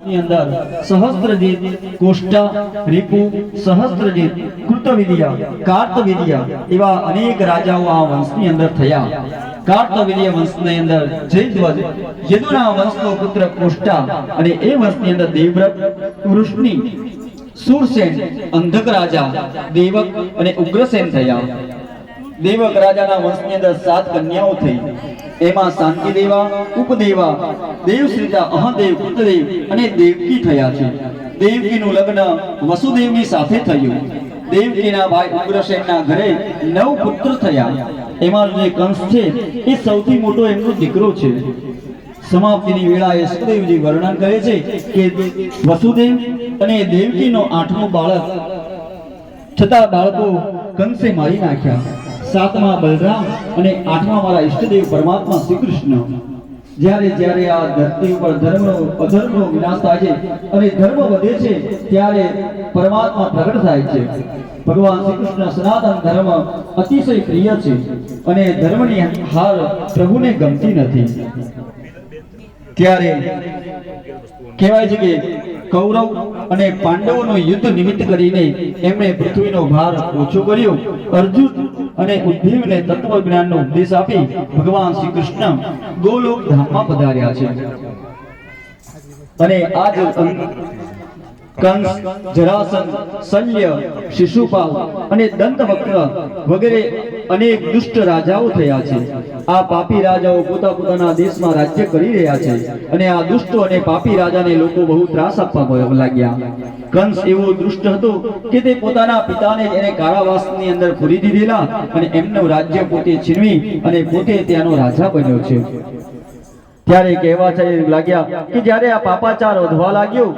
ની અંદર સહસ્ત્રજીત, કોષ્ટા, રીપુ, સહસ્ત્રજીત, કૃતવિદ્યા, કાર્તવિદ્યા એવા અનેક રાજાઓ આ વંશની અંદર થયા। કાર્તવિદ્ય વંશની અંદર જયધ્વજ યદુના વંશનો પુત્ર કોષ્ટા અને એ વંશની અંદર દેવવ્રત, વૃષ્ણિ, શૂરસેન, અંધક રાજા, દેવક અને ઉગ્રસેન થયા। દેવક રાજાના વંશની અંદર 7 કન્યાઓ થઈ। એમાં શાંતિદેવા, ઉપદેવા, દેવશ્રીતા, અહદેવ, કૃતદેવ અને દેવકી થયા છે। દેવકીનું લગ્ન વસુદેવની સાથે થયું। દેવકીના ભાઈ ઉગ્રસેનના ઘરે 9 પુત્ર થયા। એમાં જે કંસ છે એ સૌથી મોટો એમનો દીકરો છે। સમાપ્તિની વેળાએ સુખદેવજી વર્ણન કરે છે કે વસુદેવ અને દેવકીનો 8મો બાળક છતાં બાળકો કંસે મારી નાખ્યા। 7મા બલરામ અને 8મા મારા ઈષ્ટદેવ પરમાત્મા શ્રી કૃષ્ણ। જ્યારે જ્યારે આ ધરતી ઉપર ધર્મનો અધર્મનો વિનાશ થાય છે અને ધર્મ વધે છે ત્યારે પરમાત્મા પ્રગટ થાય છે। ભગવાન શ્રી કૃષ્ણ સનાતન ધર્મ અતિશય પ્રિય છે અને ધર્મની હાર પ્રભુને ગમતી નથી। ત્યારે કહેવાય છે કે કૌરવ અને પાંડવોનું યુદ્ધ નિમિત્ત કરીને એમણે પૃથ્વીનો ભાર ઓછો કર્યો। અર્જુન અને ઉદ્ધવને તત્વજ્ઞાનનો ઉપદેશ આપી ભગવાન શ્રી કૃષ્ણ ગોલોક ધામમાં પધાર્યા છે। અને આજ કંસ, જરાસંઘ, શલ્ય, શિશુપાલ અને દંતવક્ર વગેરે અનેક દુષ્ટ રાજાઓ થયા છે। આ પાપી રાજાઓ પોતાના દેશમાં રાજ્ય કરી રહ્યા છે અને આ દુષ્ટો અને પાપી રાજાને લોકો બહુ ત્રાસ આપવા લાગ્યા। કંસ એવો દુષ્ટ હતો કે તે પોતાના પિતાને એને કારાવાસની અંદર પૂરી દીધેલા અને એમનું રાજ્ય પોતે છીનવી અને પોતે ત્યાંનો રાજા બન્યો છે। ત્યારે કહેવા લાગ્યા કે જ્યારે આ પાપાચાર વધવા લાગ્યો